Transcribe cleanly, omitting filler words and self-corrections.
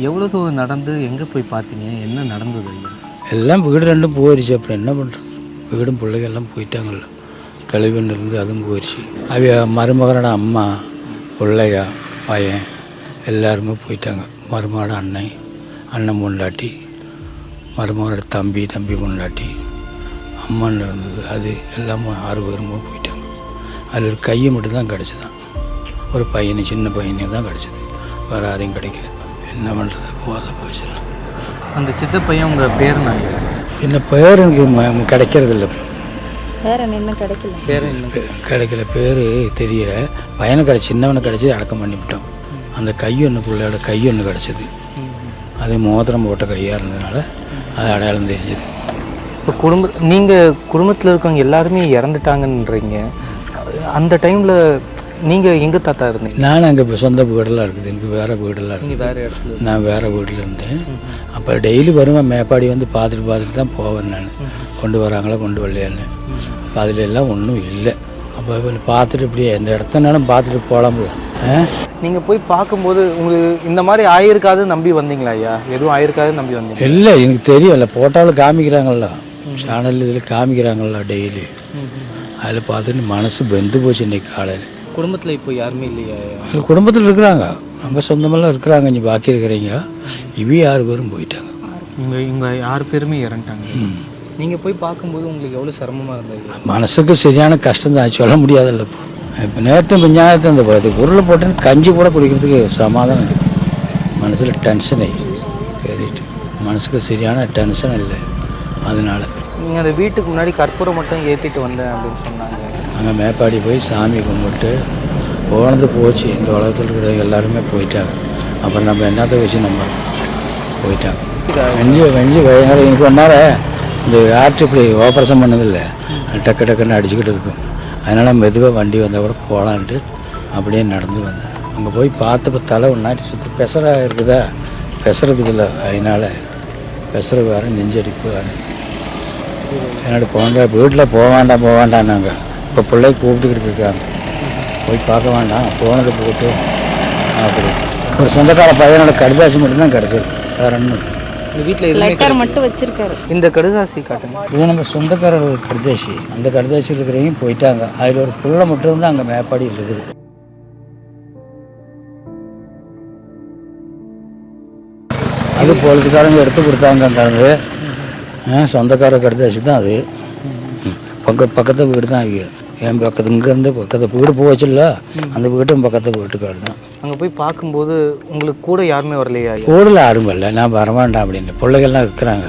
எவ்வளோ தூரம் நடந்து எங்கே போய் பார்த்தீங்க? என்ன நடந்தது ஐயா? எல்லாம் வீடு ரெண்டும் போயிடுச்சு. அப்புறம் என்ன பண்ணுறது? வீடும் பிள்ளைங்க எல்லாம் போயிட்டாங்கல்ல. கழிவுன்னு இருந்து அதுவும் போயிடுச்சு. அவ மருமகனோட அம்மா, பிள்ளைங்க, பையன் எல்லாருமே போயிட்டாங்க. மருமகனோட அண்ணன் பொண்டாட்டி, மருமகனோட தம்பி பொண்டாட்டி, அம்மான்னு இருந்தது. அது எல்லாம் 6 பேருமே போயிட்டாங்க. அதில் ஒரு கையை மட்டும்தான் கிடச்சிதான். ஒரு பையனை, சின்ன பையனே தான் கிடச்சிது. வேறு யாரையும் கிடைக்கல. என்ன பண்ணுறது? போகிறத போயிடுச்சு. அந்த சித்த பையன் உங்கள் பேர் நாங்க என்ன பேர் எனக்கு கிடைக்கிறதில்ல. வேறு என்ன கிடைக்கல? பேர் என்ன? கிடைக்கல, பேர் தெரியல. பையனை சின்னவனை கிடச்சி அடக்கம் பண்ணிவிட்டோம். அந்த கையொன்று, பிள்ளையோட கையொன்று கிடச்சிது. அது மோதிரம் போட்ட கையாக இருந்ததுனால அது அடையாளம் தெரிஞ்சது. இப்போ நீங்கள் குடும்பத்தில் இருக்கவங்க எல்லாருமே இறந்துட்டாங்கன்றீங்க. அந்த டைமில் நீங்கள் எங்கே தாத்தா இருந்தீங்க? நான் அங்கே இப்போ சொந்த வீடெல்லாம் இருக்குது. எனக்கு வேறு வீடெல்லாம் இருக்குது. வேறு இடத்துல? நான் வேறு வீட்டில் இருந்தேன். அப்போ டெய்லி வருவேன். மேப்பாடி வந்து பார்த்துட்டு தான் போவேன். நான் கொண்டு வராங்களா கொண்டு வரலையான்னு. அப்போ அதில் எல்லாம் ஒன்றும் இல்லை. அப்போ பார்த்துட்டு இப்படியே எந்த இடத்துனாலும் பார்த்துட்டு போகலாம்ல. நீங்கள் போய் பார்க்கும்போது உங்களுக்கு இந்த மாதிரி ஆயிருக்காது நம்பி வந்தீங்களா ஐயா? எதுவும் ஆயிருக்காது நம்பி வந்தீங்க? இல்லை, எனக்கு தெரியல. போட்டாலும் காமிக்கிறாங்கல்ல, சேனல் இதில் காமிக்கிறாங்கல்ல டெய்லி. அதில் பார்த்துட்டு மனசு வெந்து போச்சு. இன்றைக்கி காலையில் குடும்பத்தில் இப்போ யாருமே இல்லையா? குடும்பத்தில் இருக்கிறாங்க, நம்ம சொந்தமெல்லாம் இருக்கிறாங்க. இங்கே பாக்கி இருக்கிறீங்க. 6 பேரும் போயிட்டாங்க. இவங்க 6 பேருமே இறந்துட்டாங்க. நீங்கள் போய் பார்க்கும்போது உங்களுக்கு எவ்வளோ சிரமமாக இருந்தது? மனசுக்கு சரியான கஷ்டம் தான், சொல்ல முடியாதுல்ல. இப்போ நேற்று பஞ்சாயத்து அந்த பொருளை போட்டு கஞ்சி கூட குடிக்கிறதுக்கு சமாதானம் இல்லை. மனசில் டென்ஷன் ஏறிட்டு மனசுக்கு சரியான டென்ஷன் இல்லை. அதனால் நீங்கள் அந்த வீட்டுக்கு முன்னாடி கற்பூரம் மட்டும் ஏற்றிட்டு வந்தேன் அப்படின்னு சொன்னாங்க. அங்கே மேப்பாடி போய் சாமி கும்பிட்டு போனது போச்சு. இந்த உலகத்தில் இருக்கிற எல்லாருமே போயிட்டாங்க. அப்புறம் நம்ம என்னத்தை வச்சு நம்ம போயிட்டாங்க. வெஞ்சு எனக்கு ஒன்றார இந்த ஆற்று இப்படி ஆப்ரேஷன் பண்ணதில்லை, டக்கு டக்குன்னு அடிச்சுக்கிட்டு இருக்கும். அதனால் மெதுவாக வண்டி வந்தால் கூட போகலான்ட்டு அப்படியே நடந்து வந்தேன். அங்கே போய் பார்த்தப்போ தலை ஒன்றாட்டி சுற்றி பெசரா இருக்குதா, பெசருக்குதில்ல. அதனால் பெசரு வேறு, நெஞ்சடிப்பு வேறு. என்னோட போன்ற வீட்டில் போக வேண்டாம் நாங்கள். இப்போ பிள்ளை கூப்பிட்டுக்கிட்டு இருக்காங்க. போய் பார்க்க வேண்டாம், போனது போட்டு அப்படி. ஒரு சொந்தக்கார பையனோட கடுதாசி மட்டும்தான் கிடச்சிருக்கு. வேறு ஒன்றும் இந்த வீட்டில் லெட்டர் மட்டும் வச்சிருக்காரு. இந்த கடுதாசி காட்டுங்க. இது நம்ம சொந்தக்காரோட கடுதாசி. அந்த கடுதாசி இருக்கிறவங்க போயிட்டாங்க. அதில் ஒரு பிள்ளை மட்டும்தான் அங்கே மேப்பாடி இருக்குது. அது போலீஸ்காரங்க எடுத்து கொடுத்தாங்கன்றாங்க. சொந்தக்கார கடுதாசி தான் அது. பக்கத்து வீடு தான் அவங்க. என் பக்கத்து இங்கேருந்து பக்கத்து வீடு போச்சுல்ல, அந்த வீட்டும் பக்கத்து வீட்டுக்காரு தான். அங்கே போய் பார்க்கும்போது உங்களுக்கு கூட யாருமே வரலையா? கூடல யாரும் வரல. நான் வரவேண்டாம் அப்படின்னு. பிள்ளைகள்லாம் இருக்கிறாங்க.